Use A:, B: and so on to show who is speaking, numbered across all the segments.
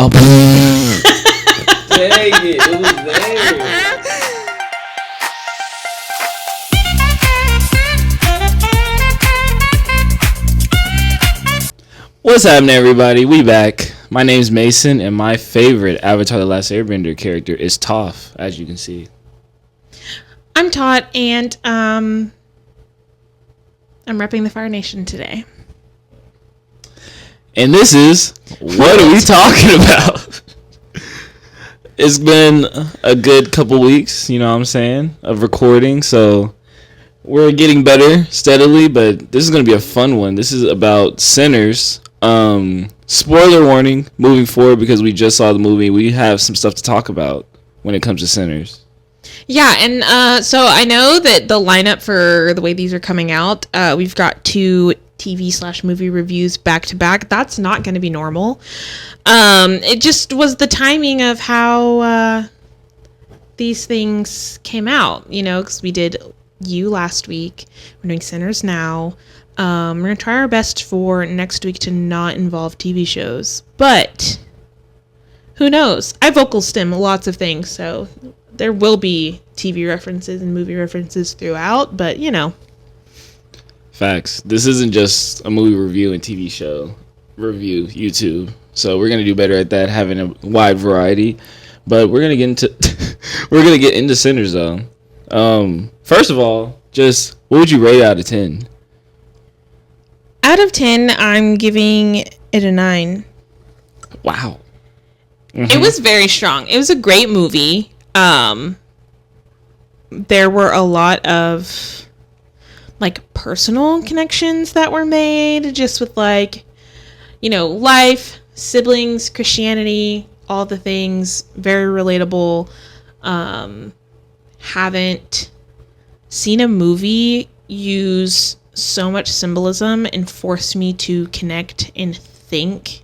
A: Oh, dang it was there. What's happening, everybody? We back. My name's Mason, and my favorite Avatar: The Last Airbender character is Toph, as you can see.
B: I'm Todd, and I'm repping the Fire Nation today.
A: And this is What Are We Talking About? It's been a good couple weeks, you know what I'm saying, of recording, so we're getting better steadily, but this is going to be a fun one. This is about Sinners. Spoiler warning moving forward, because we just saw the movie. We have some stuff to talk about when it comes to Sinners.
B: Yeah, and so I know that the lineup for the way these are coming out, we've got 2 TV/movie reviews back to back. That's not going to be normal. It just was the timing of how these things came out, you know, because we did You last week. We're doing Sinners now. We're going to try our best for next week to not involve TV shows. But who knows? I vocal stim lots of things, so there will be TV references and movie references throughout, but you know.
A: Facts. This isn't just a movie review and TV show review YouTube. So we're gonna do better at that, having a wide variety. But we're gonna get into Sinners though. First of all, just what would you rate out of 10?
B: Out of 10, I'm giving it a 9.
A: Wow.
B: It was very strong. It was a great movie. There were a lot of like personal connections that were made, just with like, you know, life, siblings, Christianity, all the things. Very relatable. Haven't seen a movie use so much symbolism and force me to connect and think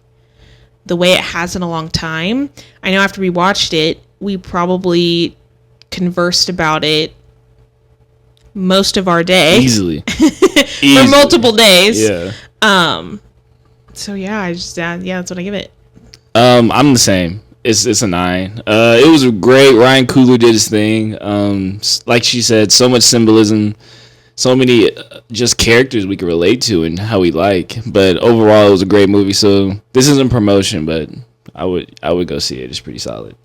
B: the way it has in a long time. I know after we watched it, we probably conversed about it most of our day.
A: Easily.
B: For multiple days.
A: Yeah.
B: So yeah, that's what I give it.
A: I'm the same. It's a 9. It was great. Ryan Coogler did his thing. Like she said, so much symbolism, so many just characters we could relate to and how we like. But overall, it was a great movie. So this isn't promotion, but I would go see it. It's pretty solid.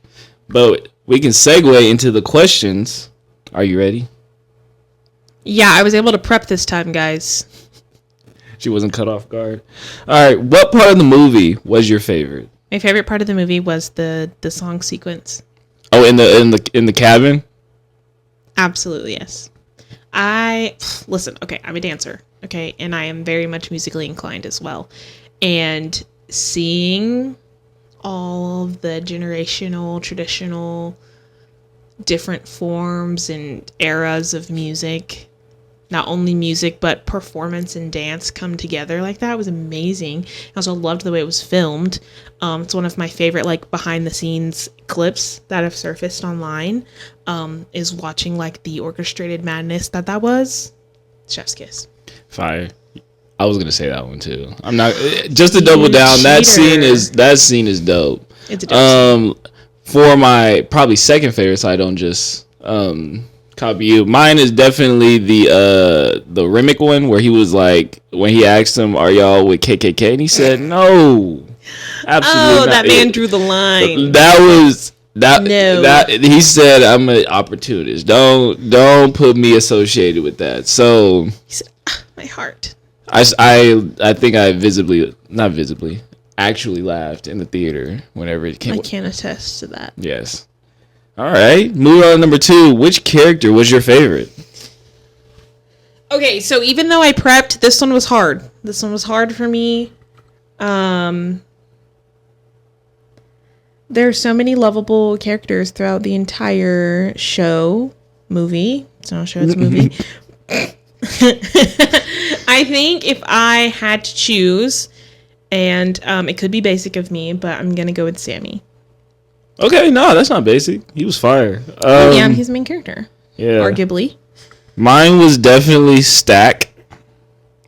A: But we can segue into the questions. Are you ready?
B: Yeah, I was able to prep this time, guys.
A: She wasn't cut off guard. All right, what part of the movie was your favorite?
B: My favorite part of the movie was the song sequence.
A: Oh, in the cabin?
B: Absolutely, yes. Listen, okay, I'm a dancer, okay, and I am very much musically inclined as well. And seeing all of the generational, traditional, different forms and eras of music, not only music, but performance and dance come together like that was amazing. I also loved the way it was filmed. It's one of my favorite, like, behind the scenes clips that have surfaced online, is watching, like, the orchestrated madness that was. Chef's kiss.
A: Fire. I was gonna say that one too. I'm not, just to double down. Cheater. That scene is dope.
B: It's a dope scene.
A: For my probably second favorite, so I don't just copy you. Mine is definitely the Remick one, where he was like, when he asked him, "Are y'all with KKK?" and he said, "No, absolutely not."
B: That man drew the line.
A: That was that.
B: No.
A: That he said, "I'm an opportunist. Don't put me associated with that." So
B: He said, my heart.
A: I think I actually laughed in the theater whenever it came.
B: I can attest to that.
A: Yes. All right. Moving on to number 2. Which character was your favorite?
B: Okay, so even though I prepped, this one was hard. This one was hard for me. There are so many lovable characters throughout the entire movie. It's not a show, it's a movie. I think if I had to choose, and it could be basic of me, but I'm going to go with Sammy.
A: Okay, no, that's not basic. He was fire.
B: Yeah, he's the main character.
A: Yeah.
B: Arguably.
A: Mine was definitely Stack.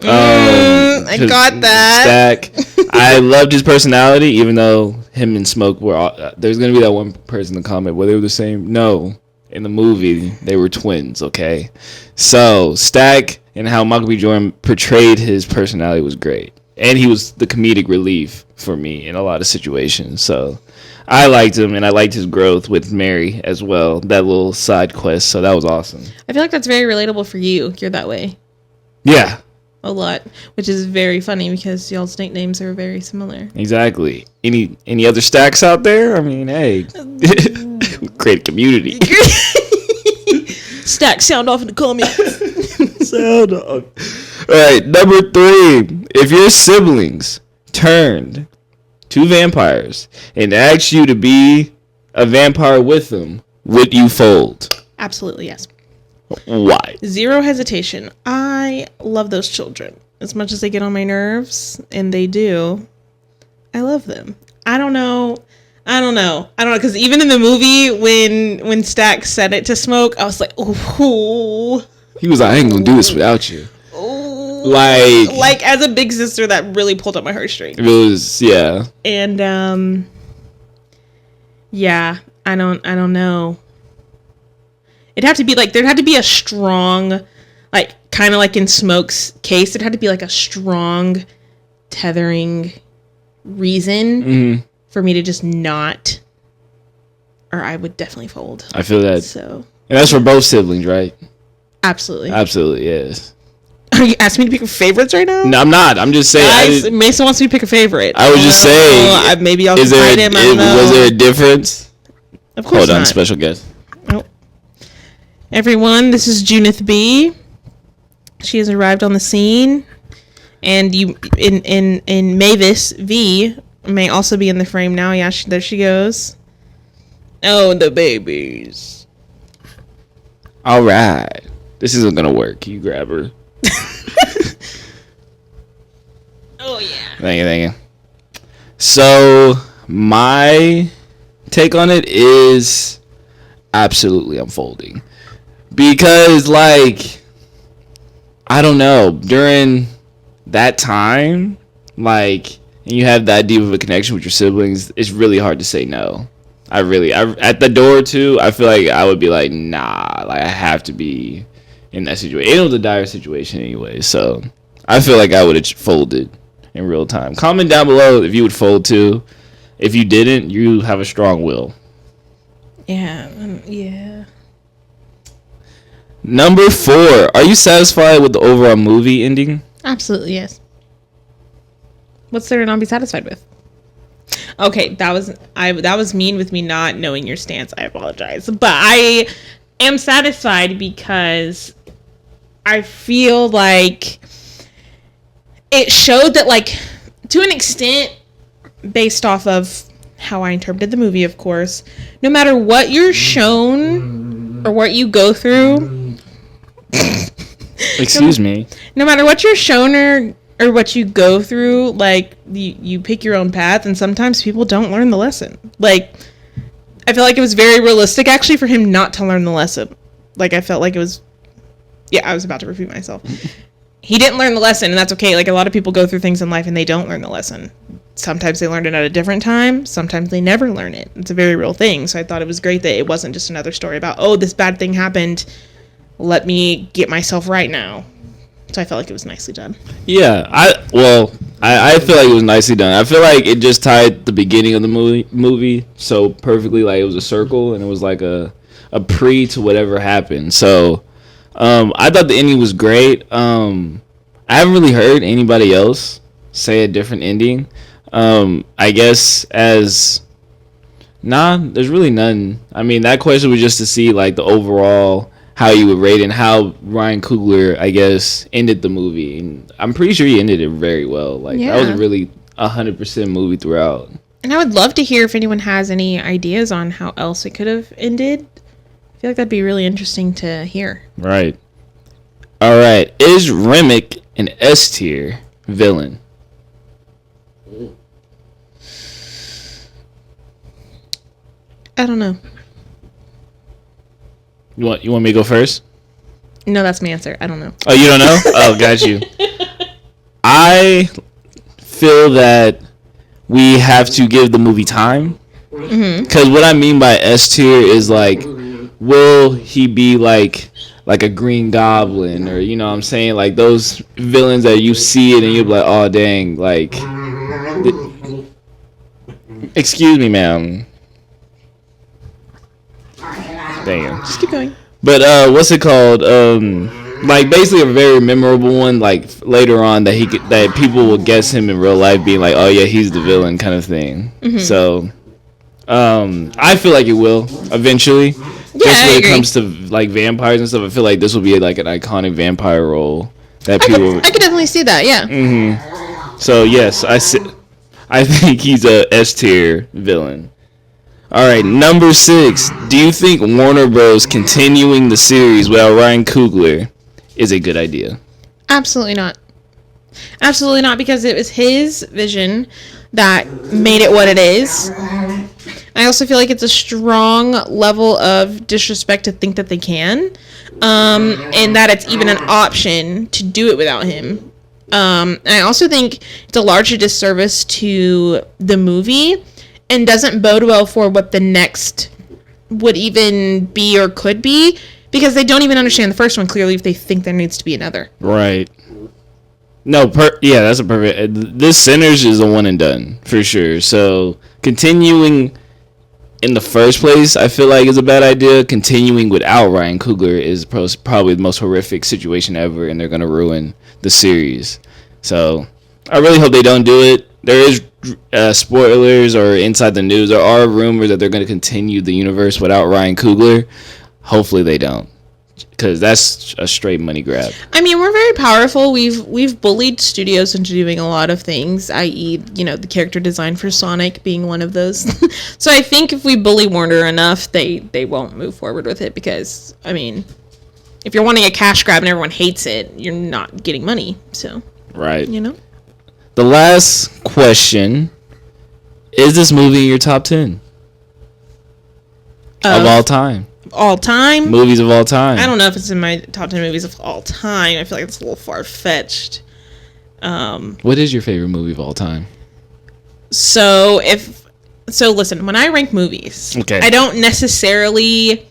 B: I got that.
A: Stack. I loved his personality, even though him and Smoke were there's gonna be that one person in the comment where they were the same. No, in the movie they were twins. Okay, so Stack and how Michael B. Jordan portrayed his personality was great, and he was the comedic relief for me in a lot of situations. So I liked him, and I liked his growth with Mary as well. That little side quest, so that was awesome.
B: I feel like that's very relatable for you. You're that way.
A: Yeah.
B: A lot, which is very funny because y'all's nicknames are very similar.
A: Exactly. Any other Stacks out there? I mean, hey, create a community.
B: Stack, sound off in the comments.
A: Sound off. All right, number 3. If your siblings turned to vampires and asked you to be a vampire with them, would you fold?
B: Absolutely, yes.
A: Why?
B: Zero hesitation. I love those children. As much as they get on my nerves, and they do, I love them. I don't know, because even in the movie, when Stack said it to Smoke, I was like, ooh.
A: He was like, I ain't gonna do this without you.
B: Ooh.
A: Like
B: as a big sister, that really pulled up my heartstrings.
A: It was, yeah.
B: And, yeah, I don't know. It'd have to be like, there'd have to be a strong, like, kind of like in Smoke's case, it had to be like a strong tethering reason for me to just not, or I would definitely fold.
A: I feel that.
B: So.
A: And that's for both siblings, right?
B: Absolutely.
A: Absolutely, yes.
B: Are you asking me to pick favorites right now?
A: No, I'm not. I'm just saying.
B: Guys, Mason wants me to pick a favorite.
A: I was just saying.
B: Maybe I'll fight him.
A: Was there a difference?
B: Of course
A: Hold on,
B: not.
A: special guest.
B: Oh. Everyone, this is Junith B. She has arrived on the scene, and you in Mavis V may also be in the frame now. Yeah, there she goes. Oh, the babies.
A: All right, this isn't gonna work. You grab her.
B: Oh yeah.
A: Thank you. So my take on it is absolutely unfolding. Because, like, I don't know, during that time, like, and you have that deep of a connection with your siblings, it's really hard to say no. I at the door, too, I feel like I would be like, nah, like, I have to be in that situation. It was a dire situation anyway, so I feel like I would have folded in real time. Comment down below if you would fold, too. If you didn't, you have a strong will.
B: Yeah, yeah.
A: Number 4. Are you satisfied with the overall movie ending?
B: Absolutely, yes. What's there to not be satisfied with? Okay, that was mean with me not knowing your stance. I apologize. But I am satisfied because I feel like it showed that, like, to an extent, based off of how I interpreted the movie, of course, no matter what you're shown or what you go through,
A: excuse me,
B: no matter what you're shown or what you go through, like, you pick your own path, and sometimes people don't learn the lesson. Like, I feel like it was very realistic actually for him not to learn the lesson. Like, I felt like it was, yeah, I was about to repeat myself. He didn't learn the lesson, and that's okay. Like, a lot of people go through things in life and they don't learn the lesson. Sometimes they learn it at a different time. Sometimes they never learn it. It's a very real thing. So I thought it was great that it wasn't just another story about, oh, this bad thing happened, let me get myself right now. So I felt like it was nicely done.
A: Yeah, I feel like it was nicely done. I feel like it just tied the beginning of the movie so perfectly. Like, it was a circle, and it was like a pre to whatever happened. So I thought the ending was great. I haven't really heard anybody else say a different ending. I guess there's really none. I mean, that question was just to see, like, the overall, how you would rate it and how Ryan Coogler, I guess, ended the movie. And I'm pretty sure he ended it very well. Like,
B: yeah.
A: That was really 100% movie throughout.
B: And I would love to hear if anyone has any ideas on how else it could have ended. I feel like that'd be really interesting to hear.
A: Right. All right. Is Remick an S tier villain?
B: I don't know.
A: You want me to go first?
B: No, that's my answer. I don't know.
A: Oh, you don't know? Oh, got you. I feel that we have to give the movie time. Because what I mean by S tier is like, will he be like a Green Goblin, or you know what I'm saying, like those villains that you see it and you'll be like, oh dang, like, excuse me, ma'am. Damn.
B: Just keep going.
A: But what's it called? Like basically a very memorable one. Like later on that people will guess him in real life, being like, oh yeah, he's the villain kind of thing. So, I feel like it will eventually.
B: Yeah,
A: just when
B: I
A: it
B: agree.
A: comes to like vampires and stuff, I feel like this will be like an iconic vampire role that people.
B: I could definitely see that. Yeah.
A: So yes, I think he's a S tier villain. All right, number 6. Do you think Warner Bros. Continuing the series without Ryan Coogler is a good idea?
B: Absolutely not. Absolutely not, because it was his vision that made it what it is. I also feel like it's a strong level of disrespect to think that they can, and that it's even an option to do it without him. I also think it's a larger disservice to the movie and doesn't bode well for what the next would even be or could be, because they don't even understand the first one clearly if they think there needs to be another.
A: Right. No, yeah, that's a perfect. This Sinners is a one and done for sure. So continuing in the first place, I feel like is a bad idea. Continuing without Ryan Coogler is probably the most horrific situation ever, and they're gonna ruin the series. So I really hope they don't do it. There is spoilers or inside the news. There are rumors that they're going to continue the universe without Ryan Coogler. Hopefully they don't, because that's a straight money grab.
B: I mean, we're very powerful. We've bullied studios into doing a lot of things, i.e., the character design for Sonic being one of those. So I think if we bully Warner enough, they won't move forward with it, because, I mean, if you're wanting a cash grab and everyone hates it, you're not getting money. So,
A: Right.
B: The
A: last question, is this movie in your top 10 of all time?
B: All time?
A: Movies of all time.
B: I don't know if it's in my top 10 movies of all time. I feel like it's a little far-fetched.
A: What is your favorite movie of all time?
B: So listen, when I rank movies,
A: Okay.
B: I don't necessarily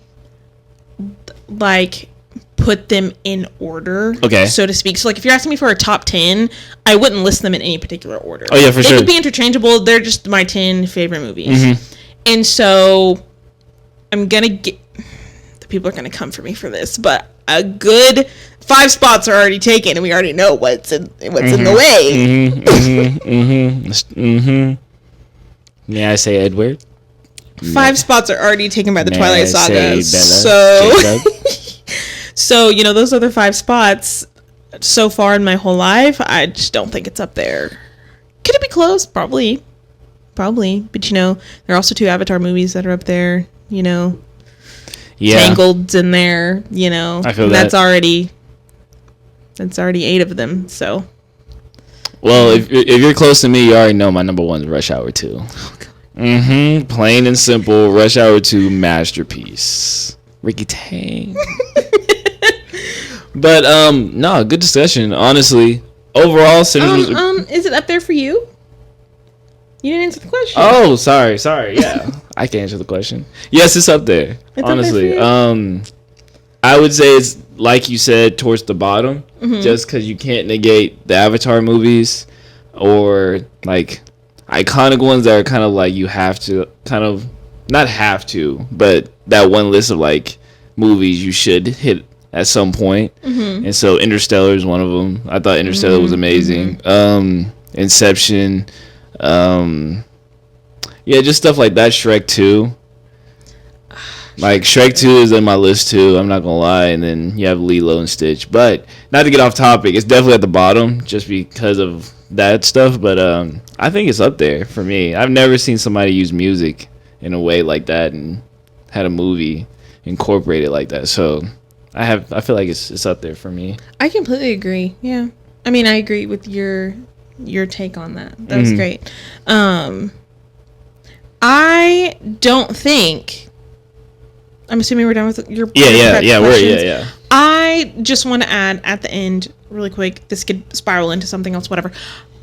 B: like put them in order,
A: Okay.
B: so to speak. So like if you're asking me for a top 10, I wouldn't list them in any particular order.
A: Oh, yeah, for
B: they
A: sure.
B: could be interchangeable. They're just my 10 favorite movies.
A: Mm-hmm.
B: And so I'm gonna get, the people are gonna come for me for this, but a good 5 spots are already taken, and we already know what's in the way.
A: May I say Edward?
B: 5 spots are already taken by the
A: May
B: Twilight
A: I
B: Saga.
A: say Bella?
B: So,
A: Jacob?
B: so those other 5 spots so far in my whole life, I just don't think it's up there. Could it be close? Probably. But there are also 2 Avatar movies that are up there.
A: Yeah.
B: Tangled's in there.
A: I feel
B: that's already 8 of them. So.
A: Well, if you're close to me, you already know my number 1 is Rush Hour 2. Plain and simple, Rush Hour 2 masterpiece. Ricky Tang. But no, good discussion. Honestly, overall, Sinners was.
B: Is it up there for you? You didn't answer the question.
A: Oh, sorry. Yeah, I can answer the question. Yes, it's up there.
B: It's
A: honestly,
B: up there for you?
A: I would say it's like you said, towards the bottom, just because you can't negate the Avatar movies or like iconic ones that are kind of like you have to kind of not have to, but that one list of like movies you should hit at some point. And so Interstellar is one of them. I thought Interstellar was amazing. Inception, yeah, just stuff like that. Shrek 2. Like Shrek 2 is on my list too, I'm not gonna lie, and then you have Lilo and Stitch. But not to get off topic, it's definitely at the bottom just because of that stuff, but I think it's up there for me. I've never seen somebody use music in a way like that and had a movie incorporated like that. So I feel like it's up there for me.
B: I completely agree. Yeah. I mean, I agree with your take on that. That was great. I don't think, I'm assuming we're done with your
A: yeah.
B: I just want to add at the end really quick, this could spiral into something else, whatever.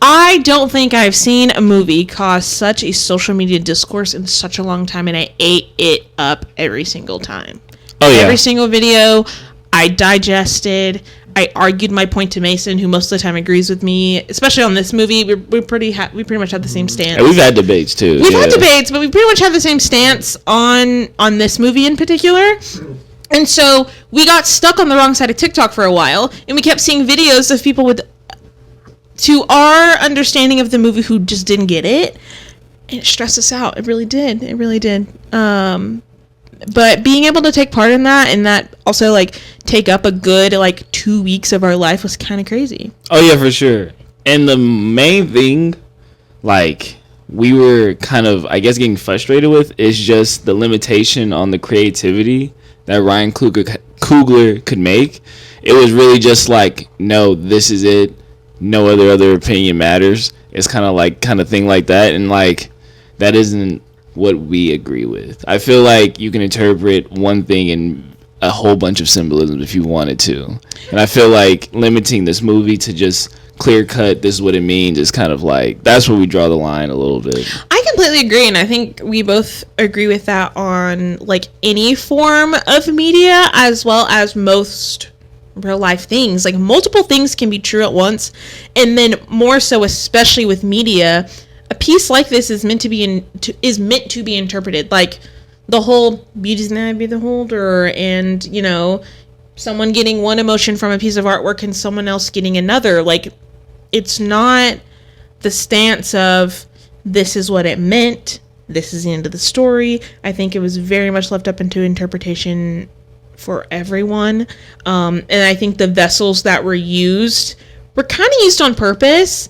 B: I don't think I've seen a movie cause such a social media discourse in such a long time, and I ate it up every single time.
A: Oh yeah.
B: Every single video, I digested. I argued my point to Mason, who most of the time agrees with me, especially on this movie. We pretty much have the same stance.
A: And we've had debates too.
B: We've had debates, but we pretty much have the same stance on this movie in particular. And so we got stuck on the wrong side of TikTok for a while, and we kept seeing videos of people with, to our understanding of the movie, who just didn't get it. And it stressed us out. It really did. It really did. But being able to take part in that, and that also like take up a good like 2 weeks of our life, was kind of crazy.
A: Oh yeah, for sure. And the main thing, like, we were kind of, I guess, getting frustrated with is just the limitation on the creativity that Ryan Coogler could make. It was really just like, no, this is it. No other opinion matters. It's kind of thing like that, and like that isn't what we agree with. I feel like you can interpret one thing in a whole bunch of symbolism if you wanted to, and I feel like limiting this movie to just clear cut, this is what it means, is kind of like, that's where we draw the line a little bit.
B: I completely agree, and I think we both agree with that on like any form of media, as well as most real life things. Like, multiple things can be true at once, and then more so, especially with media, a piece like this is meant to be interpreted. Like the whole beauty's in the eye of the beholder, and you know, someone getting one emotion from a piece of artwork and someone else getting another. Like, it's not the stance of this is what it meant, this is the end of the story. I think it was very much left up into interpretation for everyone, and I think the vessels that were used were kind of used on purpose.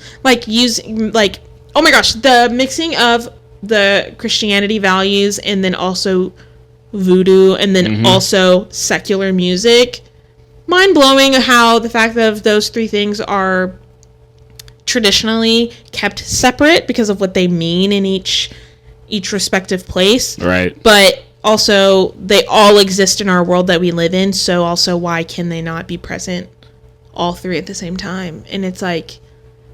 B: Oh my gosh, the mixing of the Christianity values and then also voodoo and then also secular music. Mind blowing how the fact of those three things are traditionally kept separate because of what they mean in each respective place.
A: Right.
B: But also they all exist in our world that we live in, so also why can they not be present all three at the same time? And it's like,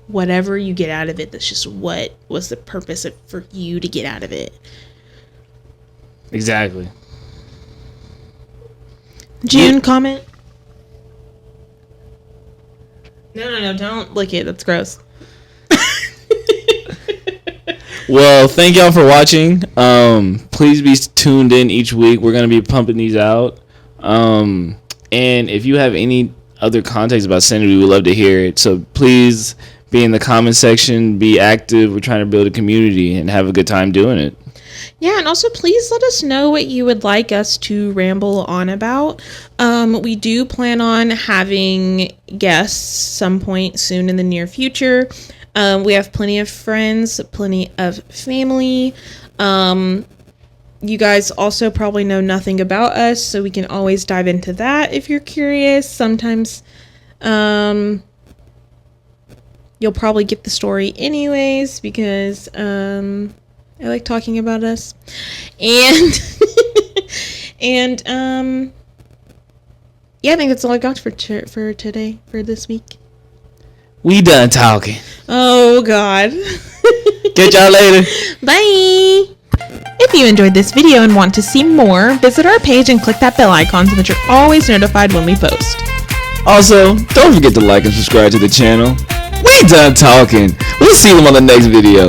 B: whatever you get out of it, that's just what was the purpose for you to get out of it.
A: Exactly.
B: June, comment? No, don't lick it. That's gross.
A: Well, thank y'all for watching. Please be tuned in each week. We're going to be pumping these out. And if you have any other context about Sanity, we would love to hear it. So please be in the comment section, be active. We're trying to build a community and have a good time doing it.
B: Yeah, and also please let us know what you would like us to ramble on about. We do plan on having guests some point soon in the near future. We have plenty of friends, plenty of family. You guys also probably know nothing about us, so we can always dive into that if you're curious. Sometimes you'll probably get the story anyways, because I like talking about us. And yeah, I think that's all I got for today, for this week.
A: We done talking.
B: Oh God.
A: Catch y'all later.
B: Bye. If you enjoyed this video and want to see more, visit our page and click that bell icon so that you're always notified when we post.
A: Also, don't forget to like and subscribe to the channel. We done talking. We'll see them on the next video.